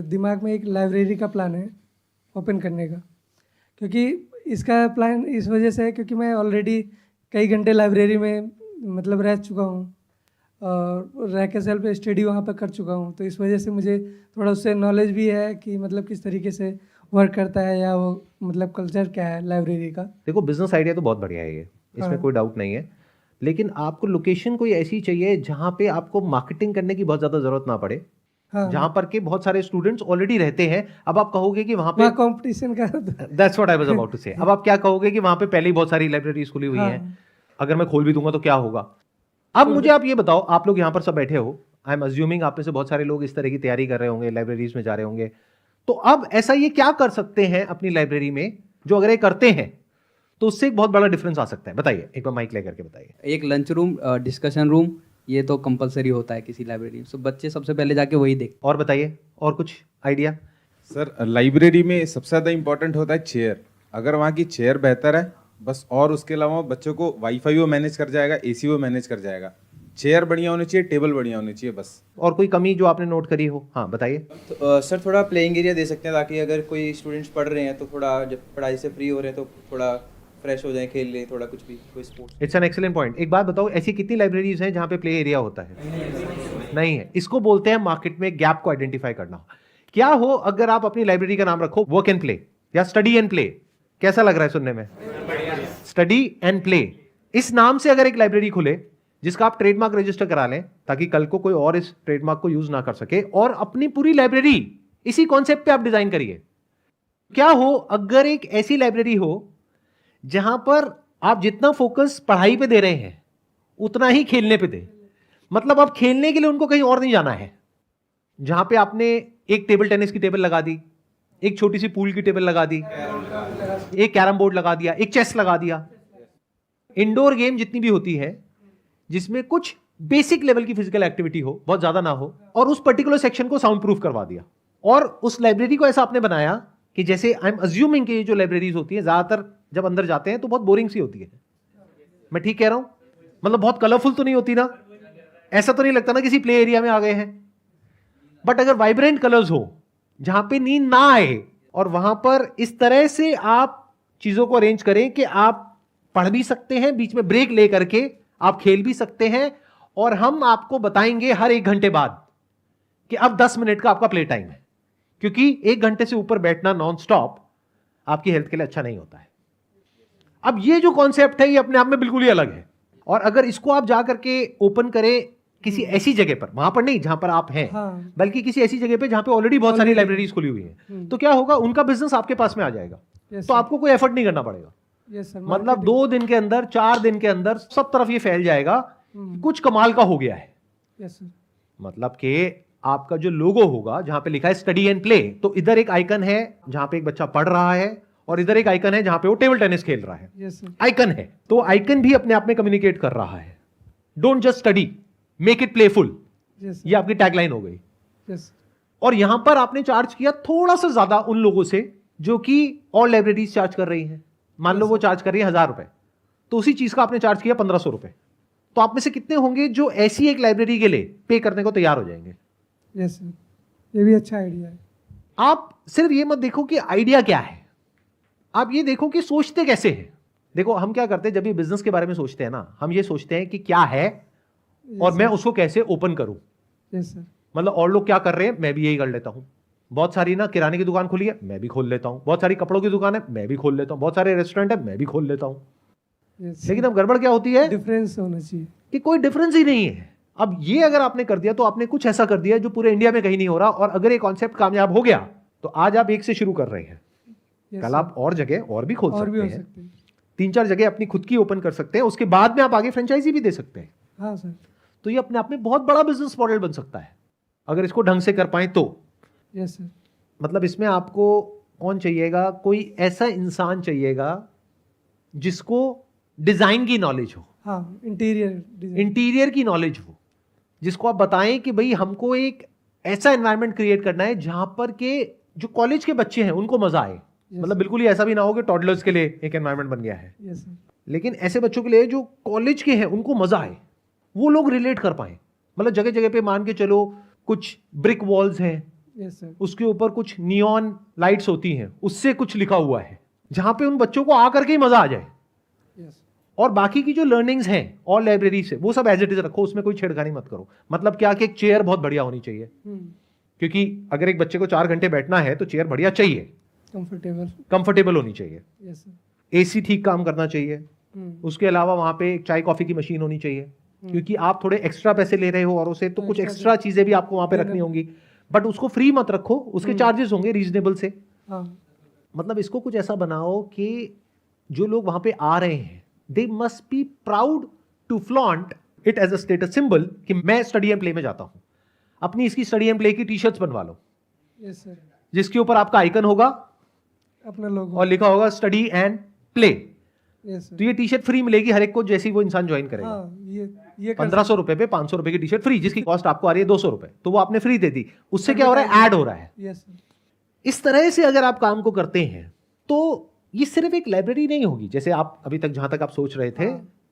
दिमाग में एक लाइब्रेरी का प्लान है ओपन करने का, क्योंकि इसका प्लान इस वजह से है क्योंकि मैं ऑलरेडी कई घंटे लाइब्रेरी में मतलब रह चुका हूँ और रह के सेल्फ स्टडी वहाँ पर कर चुका हूँ, तो इस वजह से मुझे थोड़ा उससे नॉलेज भी है कि मतलब किस तरीके से वर्क करता है या वो मतलब कल्चर क्या है लाइब्रेरी का। देखो बिजनेस आइडिया तो बहुत बढ़िया है ये, इसमें हाँ। कोई डाउट नहीं है, लेकिन आपको लोकेशन कोई ऐसी चाहिए जहाँ पे आपको मार्केटिंग करने की बहुत ज़्यादा ज़रूरत ना पड़े, हाँ, जहाँ पर के बहुत सारे स्टूडेंट्स ऑलरेडी रहते हैं। अब आप कहोगे कि वहाँ पे वहाँ कंपटीशन का that's what I was about to say. अब आप क्या कहोगे कि वहाँ पे पहले ही बहुत सारी लाइब्रेरीज खुली हुई हैं, हाँ। अगर मैं खोल भी दूंगा तो क्या होगा। अब मुझे आप ये बताओ, आप लोग यहाँ पर सब बैठे हो, आई एम अज्यूमिंग आप में से बहुत सारे लोग इस तरह की तैयारी कर रहे होंगे, लाइब्रेरीज में जा रहे होंगे, तो अब ऐसा ये क्या कर सकते हैं अपनी लाइब्रेरी में जो अगर ये करते हैं तो उससे एक बहुत बड़ा डिफरेंस आ सकता है। बताइए, एक बार माइक लेकर के बताइए। एक लंच रूम, डिस्कशन रूम, ये तो कंपलसरी होता है किसी लाइब्रेरी में, तो बच्चे सबसे पहले जाके वही देखते और बताइए, और कुछ आइडिया? सर लाइब्रेरी में सबसे ज़्यादा इंपॉर्टेंट होता है चेयर। अगर वहाँ की चेयर बेहतर है बस, और उसके अलावा बच्चों को वाईफाई वो मैनेज कर जाएगा, एसी वो मैनेज कर जाएगा। चेयर बढ़िया होनी चाहिए, टेबल बढ़िया होनी चाहिए बस। और कोई कमी जो आपने नोट करी हो? हाँ बताइए। तो सर थोड़ा प्लेइंग एरिया दे सकते हैं ताकि अगर कोई स्टूडेंट्स पढ़ रहे हैं तो थोड़ा जब पढ़ाई से फ्री हो रहे हैं तो थोड़ा फ्रेश हो जाए, खेल ले थोड़ा, कुछ भी कोई sports. It's an excellent point. एक बात बताओ, ऐसी कितनी लाइब्रेरीज हैं जहाँ पे प्ले एरिया होता है? नहीं है। इसको बोलते हैं मार्केट में गैप को आइडेंटिफाई करना। क्या हो अगर आप अपनी लाइब्रेरी का नाम रखो वर्क एंड प्ले या स्टडी एंड प्ले? कैसा लग रहा है सुनने में? Study and play. इस नाम से अगर एक लाइब्रेरी खुले जिसका आप ट्रेडमार्क रजिस्टर करा लें ताकि कल को कोई और इस ट्रेडमार्क को यूज ना कर सके, और अपनी पूरी लाइब्रेरी इसी कॉन्सेप्ट पे आप डिजाइन करिए। क्या हो अगर एक ऐसी लाइब्रेरी हो जहां पर आप जितना फोकस पढ़ाई पे दे रहे हैं उतना ही खेलने पे दे, मतलब आप खेलने के लिए उनको कहीं और नहीं जाना है। जहां पे आपने एक टेबल टेनिस की टेबल लगा दी, एक छोटी सी पूल की टेबल लगा दी, एक कैरम बोर्ड लगा दिया, एक चेस लगा दिया, इंडोर गेम जितनी भी होती है जिसमें कुछ बेसिक लेवल की फिजिकल एक्टिविटी हो, बहुत ज्यादा ना हो, और उस पर्टिकुलर सेक्शन को साउंड प्रूफ करवा दिया। और उस लाइब्रेरी को ऐसा आपने बनाया कि जैसे आई एम अज्यूमिंग कि ये जो लाइब्रेरीज होती है ज्यादातर जब अंदर जाते हैं तो बहुत बोरिंग सी होती है। मैं ठीक कह रहा हूं? मतलब बहुत कलरफुल तो नहीं होती ना, ऐसा तो नहीं लगता ना किसी प्ले एरिया में आ गए हैं। बट अगर वाइब्रेंट कलर्स हो जहां पे नींद ना आए, और वहां पर इस तरह से आप चीजों को अरेंज करें कि आप पढ़ भी सकते हैं, बीच में ब्रेक ले करके आप खेल भी सकते हैं, और हम आपको बताएंगे हर 1 घंटे बाद कि अब 10 मिनट का आपका प्ले टाइम है, क्योंकि 1 घंटे से ऊपर बैठना नॉन स्टॉप आपकी हेल्थ के लिए अच्छा नहीं होता है। अब ये जो कॉन्सेप्ट है ये अपने आप में बिल्कुल ही अलग है, और अगर इसको आप जा करके ओपन करें किसी ऐसी जगह पर, वहां पर नहीं जहां पर आप हैं, हाँ। बल्कि किसी ऐसी जगह पे जहां पे ऑलरेडी बहुत सारी लाइब्रेरीज खुली हुई हैं, तो क्या होगा, उनका बिजनेस आपके पास में आ जाएगा। Yes, तो आपको कोई एफर्ट नहीं करना पड़ेगा। Yes sir. मतलब 2 दिन के अंदर, 4 दिन के अंदर सब तरफ ये फैल जाएगा कि कुछ कमाल का हो गया है। Yes sir. मतलब कि आपका जो लोगो होगा जहां पे लिखा है स्टडी एंड प्ले, तो इधर एक आइकन है जहां पे एक बच्चा पढ़ रहा है, और इधर एक आइकन है जहां पे वो टेबल टेनिस खेल रहा है। Yes sir. आइकन है, तो आइकन भी अपने आप में कम्युनिकेट कर रहा है। Don't just study, make it playful. Yes ये आपकी टैगलाइन हो गई। यस। और यहां पर आपने चार्ज किया थोड़ा सा ज्यादा उन लोगों से जो कि और लाइब्रेरीज चार्ज कर रही हैं। मान लो वो चार्ज कर रही है 1000 रुपए, तो उसी चीज का आपने चार्ज किया 1500 रुपए। तो आप में से कितने होंगे जो ऐसी एक लाइब्रेरी के लिए पे करने को तैयार हो जाएंगे? यस सर, ये भी अच्छा आइडिया है। आप सिर्फ ये मत देखो कि आइडिया क्या है, आप ये देखो कि सोचते कैसे हैं। देखो हम क्या करते हैं जब भी बिजनेस के बारे में सोचते हैं ना, हम ये सोचते हैं कि क्या है और मैं उसको कैसे ओपन करूं। Yes sir. मतलब और लोग क्या कर रहे हैं, मैं भी यही कर लेता हूं। बहुत सारी ना किराने की दुकान खुली है, मैं भी खोल लेता हूं। बहुत सारी कपड़ों की दुकान है, मैं भी खोल लेता हूं। बहुत सारे रेस्टोरेंट है, मैं भी खोल लेता हूं। यस। लेकिन अब गड़बड़ क्या होती है डिफरेंस होना चाहिए कि कोई डिफरेंस ही नहीं है। अब ये अगर आपने कर दिया तो आपने कुछ ऐसा कर दिया जो पूरे इंडिया में कहीं नहीं हो रहा। और अगर ये कॉन्सेप्ट कामयाब हो गया तो आज आप एक से शुरू कर रहे हैं, Yes, कल sir. आप और जगह और भी खोल और भी हो सकते हैं। सकते हैं। 3-4 जगह अपनी खुद की ओपन कर सकते हैं, उसके बाद में आप आगे फ्रेंचाइजी भी दे सकते हैं। हाँ सर। तो ये अपने आप में बहुत बड़ा बिजनेस मॉडल बन सकता है अगर इसको ढंग से कर पाए तो। Yes sir. मतलब इसमें आपको कौन चाहिएगा, कोई ऐसा इंसान चाहिएगा जिसको डिजाइन की नॉलेज हो, हाँ, इंटीरियर इंटीरियर की नॉलेज हो, जिसको आप बताएं कि भाई हमको एक ऐसा एनवायरनमेंट क्रिएट करना है जहां पर के जो कॉलेज के बच्चे हैं उनको मजा आए। मतलब बिल्कुल ही ऐसा भी ना हो कि टॉडलर्स के लिए एक एनवायरनमेंट बन गया है, यस सर। लेकिन ऐसे बच्चों के लिए जो कॉलेज के हैं उनको मजा आए, वो लोग रिलेट कर पाए। मतलब जगह जगह पे मान के चलो कुछ ब्रिक वॉल्स हैं, यस सर। उसके ऊपर कुछ नियॉन लाइट्स होती हैं, उससे कुछ लिखा हुआ है, जहां पे उन बच्चों को आकर के ही मजा आ जाए। यस और बाकी की जो लर्निंग्स हैं और लाइब्रेरी से, वो सब एज इट इज रखो, उसमें कोई छेड़खानी मत करो। मतलब क्या कि एक चेयर बहुत बढ़िया होनी चाहिए, क्योंकि अगर एक बच्चे को 4 घंटे बैठना है तो चेयर बढ़िया चाहिए, कंफर्टेबल। कंफर्टेबल होनी चाहिए, यस सर। एसी ठीक काम करना चाहिए। उसके अलावा वहां पे एक चाय कॉफी की मशीन होनी चाहिए, क्योंकि आप थोड़े एक्स्ट्रा पैसे ले रहे हो और उसे तो कुछ एक्स्ट्रा चीजें भी आपको वहां पे रखनी होंगी, बट उसको फ्री मत रखो, उसके चार्जेस होंगे रीजनेबल से। हाँ मतलब इसको कुछ ऐसा बनाओ कि जो लोग वहां पे आ रहे हैं, they must be proud to flaunt it as a status symbol कि मैं स्टडी एंड प्ले में जाता हूं। अपनी इसकी स्टडी एंड प्ले की टी शर्ट्स बनवा लो, यस सर। जिसके ऊपर आपका आइकन होगा अपना लोगो। और लिखा होगा study and play. Yes sir. तो ये टी शर्ट फ्री मिलेगी हर एक को, जैसे ही वो इंसान ज्वाइन करेगा। हाँ ये 1500 रुपए पे 500 रुपए की टी शर्ट फ्री, जिसकी कॉस्ट आपको आ रही है 200 रुपए, तो वो आपने फ्री दे दी। उससे क्या हो रहा है, ऐड हो रहा है। Yes sir. इस तरह से अगर आप काम को करते हैं तो ये सिर्फ एक लाइब्रेरी नहीं होगी, जैसे आप अभी तक जहां तक आप सोच रहे थे।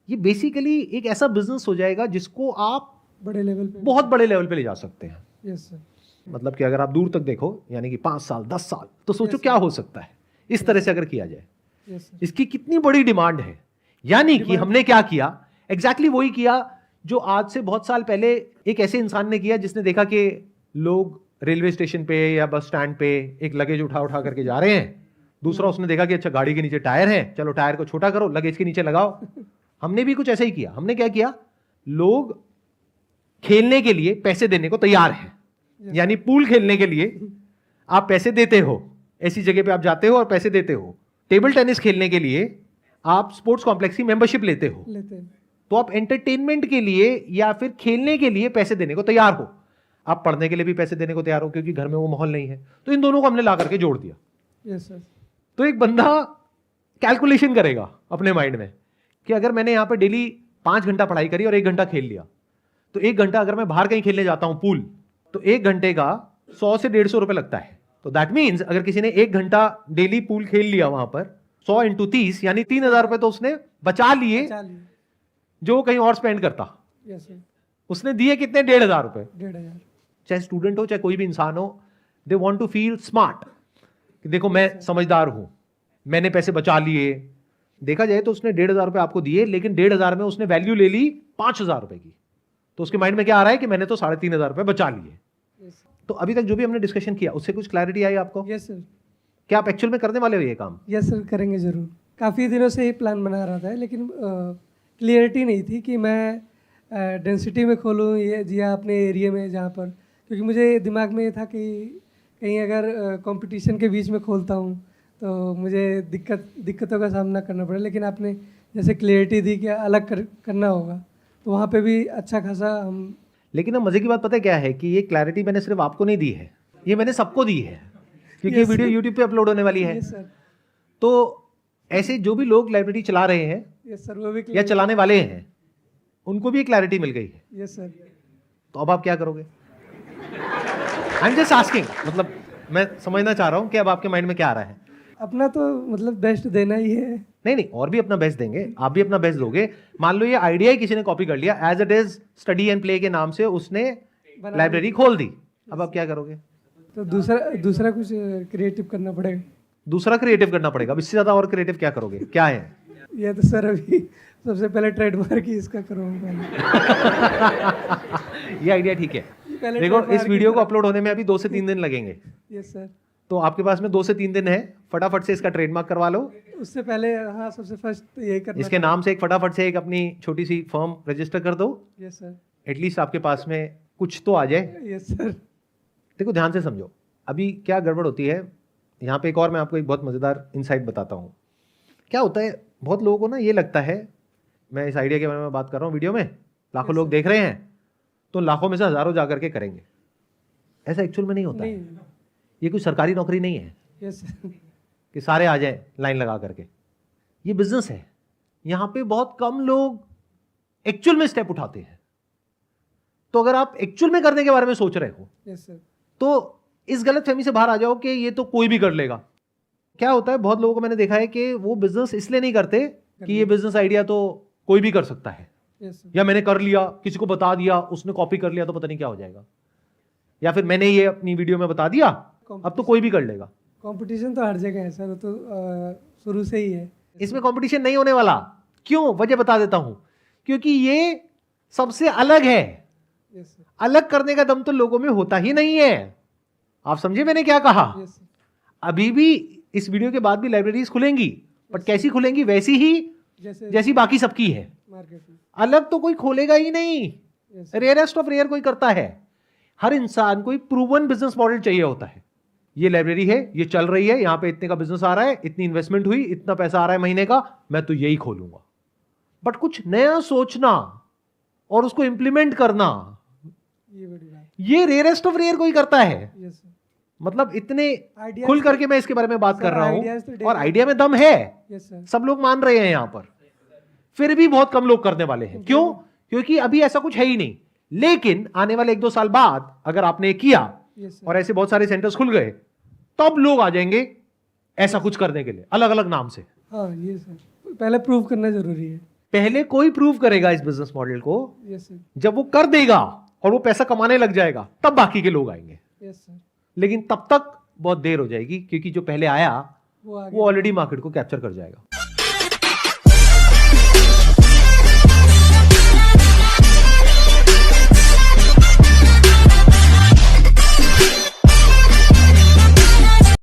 ये बेसिकली एक ऐसा बिजनेस हो जाएगा जिसको आप बड़े लेवल पे। बहुत बड़े लेवल पे ले जा सकते हैं। Yes sir. मतलब कि अगर आप दूर तक देखो, यानी कि 5 साल 10 साल, तो सोचो क्या हो सकता है इस तरह से अगर किया जाए। Yes sir. इसकी कितनी बड़ी डिमांड है। यानी कि हमने क्या किया, एग्जैक्टली वही किया जो आज से बहुत साल पहले एक ऐसे इंसान ने किया जिसने देखा कि लोग रेलवे स्टेशन पे या बस स्टैंड पे एक लगेज उठा उठा करके जा रहे हैं। दूसरा उसने देखा कि अच्छा गाड़ी के नीचे टायर है, चलो टायर को छोटा करो, लगेज के नीचे लगाओ। हमने भी कुछ ऐसा ही किया। हमने क्या किया, लोग खेलने के लिए पैसे देने को तैयार हैं। यानी पूल खेलने के लिए आप पैसे देते हो, ऐसी जगह पे आप जाते हो और पैसे देते हो। टेबल टेनिस खेलने के लिए आप स्पोर्ट्स कॉम्प्लेक्स की मेंबरशिप लेते हो। तो आप एंटरटेनमेंट के लिए या फिर खेलने के लिए पैसे देने को तैयार हो। आप पढ़ने के लिए भी पैसे देने को तैयार हो, क्योंकि घर में वो माहौल नहीं है। तो इन दोनों को हमने ला करके जोड़ दिया। Yes sir. तो एक बंदा कैलकुलेशन करेगा अपने माइंड में कि अगर मैंने यहां पे डेली 5 घंटा पढ़ाई करी और 1 घंटा खेल लिया, तो 1 घंटा अगर मैं बाहर कहीं खेलने जाता हूं पूल, तो 1 घंटे का 100 से 150 रुपए लगता है। तो दैट मीन्स अगर किसी ने 1 घंटा डेली पूल खेल लिया वहां पर, 100 इंटू 30 यानी 3000 रुपए तो उसने बचा लिए, जो कहीं और स्पेंड करता। Yes sir. उसने दिए कितने, 1500 रुपए। 1500। चाहे स्टूडेंट हो चाहे कोई भी इंसान हो, they want to feel smart कि देखो मैं समझदार हूं, मैंने पैसे बचा लिए। देखा जाए तो उसने 1500 रुपए आपको दिए, लेकिन 1500 में उसने वैल्यू ले ली 5000 रुपए की। तो उसके माइंड में क्या आ रहा है कि मैंने तो 3500 रुपए बचा लिए। तो अभी तक जो भी हमने डिस्कशन किया उससे कुछ क्लैरिटी आई आपको? Yes sir. क्या आप एक्चुअल में करने वाले हो ये काम? यस सर, करेंगे ज़रूर। काफ़ी दिनों से ये प्लान बना रहा था, लेकिन क्लियरिटी नहीं थी कि मैं डेंसिटी में खोलूँ या अपने एरिया में जहाँ पर, क्योंकि मुझे दिमाग में ये था कि कहीं अगर कंपटीशन के बीच में खोलता हूँ तो मुझे दिक्कतों का सामना करना पड़े। लेकिन आपने जैसे क्लियरिटी दी कि अलग करना होगा, तो वहाँ पे भी अच्छा खासा हम। लेकिन अब मजे की बात पता है क्या है कि ये क्लैरिटी मैंने सिर्फ आपको नहीं दी है, ये मैंने सबको दी है, क्योंकि ये वीडियो यूट्यूब पे अपलोड होने वाली है। Yes sir. तो ऐसे जो भी लोग लाइब्रेरी चला रहे हैं यस सर, वो भी या चलाने वाले हैं, उनको भी क्लैरिटी मिल गई है। Yes sir. तो अब आप क्या करोगे? आई एम जस्ट आस्किंग, मतलब मैं समझना चाह रहा हूं कि अब आपके माइंड में क्या आ रहा है। अपना तो मतलब बेस्ट देना ही है। नहीं नहीं, और भी अपना बेस्ट देंगे, आप भी अपना बेस्ट दोगे। मान लो ये आइडिया ही किसी ने कॉपी कर लिया, as it is study and play के नाम से उसने लाइब्रेरी खोल दी। अब आप क्या करोगे? तो दूसरा कुछ क्रिएटिव करना पड़ेगा। दूसरा क्रिएटिव करना पड़ेगा। अब इससे ज्यादा और क्रिएटिव क्या करोगे? क्या है? ये तो सर अभी सबसे पहले ट्रेडमार्क ही इसका करूँगा। ये आइडिया ठीक है। पहले देखो इस trademark वीडियो की को अपलोड होने में अभी 2 से 3 दिन लगेंगे। Yes sir. तो आपके पास में 2 से 3 दिन है, फटाफट से इसका ट्रेडमार्क करवा लो। उससे पहले हाँ, सबसे फर्स्ट तो यही करना। इसके नाम से एक फटाफट से एक अपनी छोटी सी फर्म रजिस्टर कर दो। Yes sir. एटलीस्ट आपके पास में कुछ तो आ जाए। Yes sir. देखो ध्यान से समझो, अभी क्या गड़बड़ होती है यहाँ पे। एक और मैं आपको एक बहुत मज़ेदार इनसाइट बताता हूँ। क्या होता है, बहुत लोगों को ना ये लगता है, मैं इस आइडिया के बारे में बात कर रहा हूँ वीडियो में, लाखों लोग देख रहे हैं तो लाखों में से हज़ारों जा करके करेंगे। ऐसा एक्चुअल में नहीं होता है। ये कोई सरकारी नौकरी नहीं है यस सर। कि सारे आ जाएं लाइन लगा करके। ये बिजनेस है। यहाँ पे बहुत कम लोग एक्चुअल में स्टेप उठाते हैं। तो अगर आप एक्चुअल में करने के बारे में सोच रहे हो, यस सर, तो इस गलतफहमी से बाहर आ जाओ कि ये तो कोई भी कर लेगा। क्या होता है, बहुत लोगों को मैंने देखा है कि वो बिजनेस इसलिए नहीं करते कि ये बिजनेस आइडिया तो कोई भी कर सकता है, यस सर। या मैंने कर लिया, किसी को बता दिया, उसने कॉपी कर लिया तो पता नहीं क्या हो जाएगा। या फिर मैंने ये अपनी वीडियो में बता दिया, अब तो कोई भी कर लेगा। कंपटीशन तो हर जगह है सर, वो तो शुरू से ही है। इसमें कंपटीशन नहीं होने वाला। क्यों? वजह बता देता हूं, क्योंकि ये सबसे अलग है। यस सर, अलग करने का दम तो लोगों में होता ही नहीं है। आप समझे मैंने क्या कहा? यस सर, अभी भी इस वीडियो के बाद भी लाइब्रेरीज खुलेंगी, बट कैसी खुलेंगी? वैसी ही जैसे जैसी बाकी सबकी है। मार्केट में। अलग तो कोई खोलेगा ही नहीं। Yes sir, rarest of rare कोई करता है। हर इंसान को एक प्रूवन बिजनेस मॉडल चाहिए होता है। ये लाइब्रेरी है, ये चल रही है, यहां पे इतने का बिजनेस आ रहा है, इतनी इन्वेस्टमेंट हुई, इतना पैसा आ रहा है महीने का, मैं तो यही खोलूंगा। बट कुछ नया सोचना और उसको इंप्लीमेंट करना, ये बड़ी बात। ये रेयरेस्ट ऑफ रेयर कोई करता है। यस सर, मतलब इतने Ideas- खुल करके मैं इसके बारे में बात सर, कर रहा ideas तो हूं, daily- और आइडिया में दम है। यस सर, सब लोग मान रहे हैं यहां पर, फिर भी बहुत कम लोग करने वाले हैं। क्यों? क्योंकि अभी ऐसा कुछ है ही नहीं। लेकिन आने वाले 1-2 साल बाद अगर आपने किया यस सर, और ऐसे बहुत सारे सेंटर्स खुल गए, तब लोग आ जाएंगे ऐसा कुछ करने के लिए, अलग अलग नाम से। हाँ ये सर, पहले प्रूव करना जरूरी है। पहले कोई प्रूव करेगा इस बिजनेस मॉडल को, यस सर, जब वो कर देगा और वो पैसा कमाने लग जाएगा, तब बाकी के लोग आएंगे। यस सर, लेकिन तब तक बहुत देर हो जाएगी, क्योंकि जो पहले आया वो आगे वो ऑलरेडी मार्केट को कैप्चर कर जाएगा।